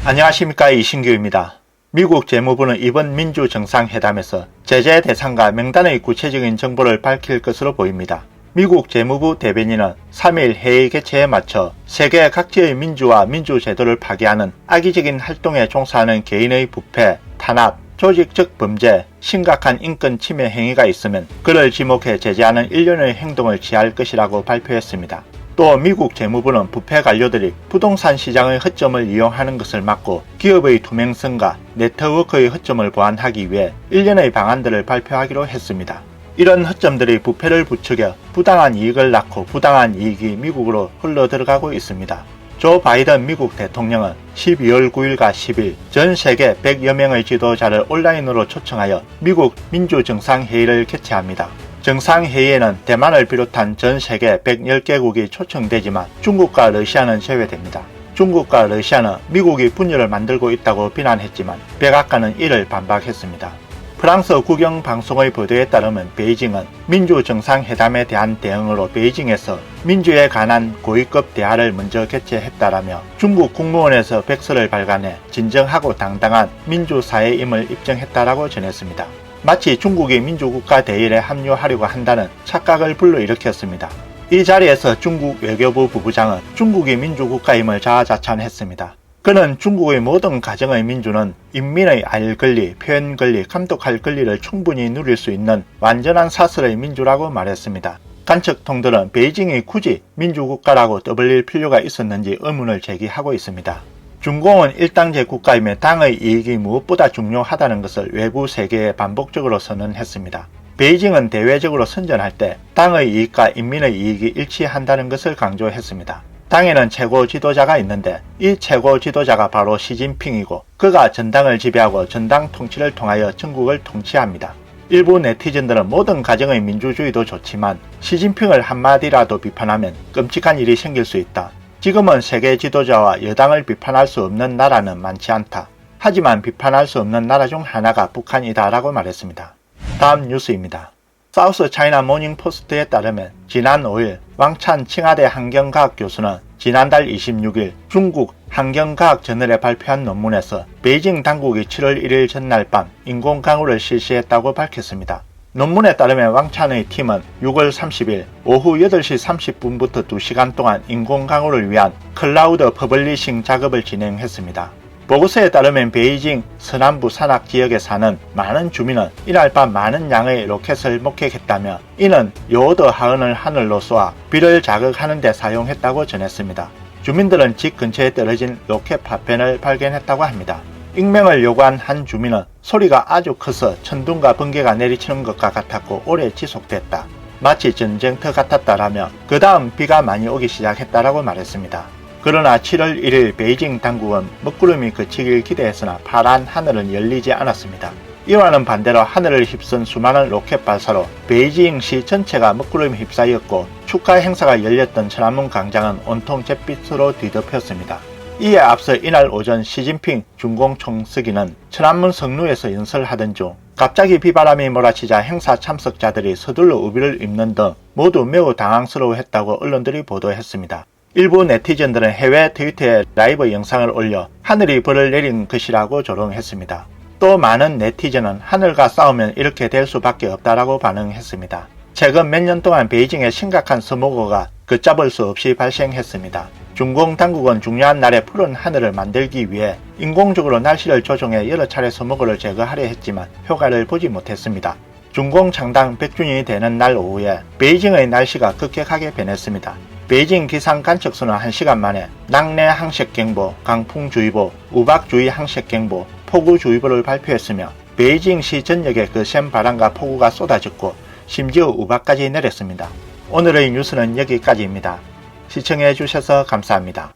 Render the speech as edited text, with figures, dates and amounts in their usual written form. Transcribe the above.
안녕하십니까, 이신규입니다. 미국 재무부는 이번 민주정상회담에서 제재 대상과 명단의 구체적인 정보를 밝힐 것으로 보입니다. 미국 재무부 대변인은 3일 회의 개최에 맞춰 세계 각지의 민주와 민주제도를 파괴하는 악의적인 활동에 종사하는 개인의 부패, 탄압, 조직적 범죄, 심각한 인권 침해 행위가 있으면 그를 지목해 제재하는 일련의 행동을 취할 것이라고 발표했습니다. 또 미국 재무부는 부패 관료들이 부동산 시장의 허점을 이용하는 것을 막고 기업의 투명성과 네트워크의 허점을 보완하기 위해 일련의 방안들을 발표하기로 했습니다. 이런 허점들이 부패를 부추겨 부당한 이익을 낳고 부당한 이익이 미국으로 흘러들어가고 있습니다. 조 바이든 미국 대통령은 12월 9일과 10일 전 세계 100여 명의 지도자를 온라인으로 초청하여 미국 민주정상회의를 개최합니다. 정상회의에는 대만을 비롯한 전 세계 110개국이 초청되지만 중국과 러시아는 제외됩니다. 중국과 러시아는 미국이 분열을 만들고 있다고 비난했지만 백악관은 이를 반박했습니다. 프랑스 국영방송의 보도에 따르면 베이징은 민주정상회담에 대한 대응으로 베이징에서 민주에 관한 고위급 대화를 먼저 개최했다라며 중국 국무원에서 백서를 발간해 진정하고 당당한 민주사회임을 입증했다라고 전했습니다. 마치 중국이 민주국가 대일에 합류하려고 한다는 착각을 불러일으켰습니다. 이 자리에서 중국 외교부 부부장은 중국이 민주국가임을 자아자찬했습니다. 그는 중국의 모든 가정의 민주는 인민의 알 권리, 표현 권리, 감독할 권리를 충분히 누릴 수 있는 완전한 사설의 민주라고 말했습니다. 관측통들은 베이징이 굳이 민주국가라고 떠벌릴 필요가 있었는지 의문을 제기하고 있습니다. 중공은 일당제 국가이며 당의 이익이 무엇보다 중요하다는 것을 외부 세계에 반복적으로 선언했습니다. 베이징은 대외적으로 선전할 때 당의 이익과 인민의 이익이 일치한다는 것을 강조했습니다. 당에는 최고 지도자가 있는데 이 최고 지도자가 바로 시진핑이고 그가 전당을 지배하고 전당 통치를 통하여 전국을 통치합니다. 일부 네티즌들은 모든 가정의 민주주의도 좋지만 시진핑을 한마디라도 비판하면 끔찍한 일이 생길 수 있다. 지금은 세계 지도자와 여당을 비판할 수 없는 나라는 많지 않다. 하지만 비판할 수 없는 나라 중 하나가 북한이다 라고 말했습니다. 다음 뉴스입니다. 사우스 차이나 모닝 포스트에 따르면 지난 5일 왕찬 칭하대 환경과학 교수는 지난달 26일 중국 환경과학저널에 발표한 논문에서 베이징 당국이 7월 1일 전날 밤 인공강우를 실시했다고 밝혔습니다. 논문에 따르면 왕찬의 팀은 6월 30일 오후 8시 30분부터 2시간 동안 인공강우를 위한 클라우드 퍼블리싱 작업을 진행했습니다. 보고서에 따르면 베이징 서남부 산악 지역에 사는 많은 주민은 이날 밤 많은 양의 로켓을 목격했다며 이는 요오드 하은을 하늘로 쏘아 비를 자극하는 데 사용했다고 전했습니다. 주민들은 집 근처에 떨어진 로켓 파편을 발견했다고 합니다. 익명을 요구한 한 주민은 소리가 아주 커서 천둥과 번개가 내리치는 것과 같았고 오래 지속됐다. 마치 전쟁터 같았다라며 그 다음 비가 많이 오기 시작했다라고 말했습니다. 그러나 7월 1일 베이징 당국은 먹구름이 그치길 기대했으나 파란 하늘은 열리지 않았습니다. 이와는 반대로 하늘을 휩쓴 수많은 로켓 발사로 베이징시 전체가 먹구름에 휩싸였고 축하 행사가 열렸던 천안문 광장은 온통 잿빛으로 뒤덮였습니다. 이에 앞서 이날 오전 시진핑 중공 총서기는 천안문 성루에서 연설하던 중 갑자기 비바람이 몰아치자 행사 참석자들이 서둘러 우비를 입는 등 모두 매우 당황스러워했다고 언론들이 보도했습니다. 일부 네티즌들은 해외 트위터에 라이브 영상을 올려 하늘이 벌을 내린 것이라고 조롱했습니다. 또 많은 네티즌은 하늘과 싸우면 이렇게 될 수밖에 없다라고 반응했습니다. 최근 몇 년 동안 베이징에 심각한 스모그가 걷잡을 수 없이 발생했습니다. 중공 당국은 중요한 날에 푸른 하늘을 만들기 위해 인공적으로 날씨를 조정해 여러 차례 스모그를 제거하려 했지만 효과를 보지 못했습니다. 중공 창당 100주년이 되는 날 오후에 베이징의 날씨가 급격하게 변했습니다. 베이징 기상 관측소는 1시간 만에 낙내 항색경보, 강풍주의보, 우박주의 항색경보, 폭우주의보를 발표했으며 베이징시 전역에 거센 바람과 폭우가 쏟아졌고 심지어 우박까지 내렸습니다. 오늘의 뉴스는 여기까지입니다. 시청해 주셔서 감사합니다.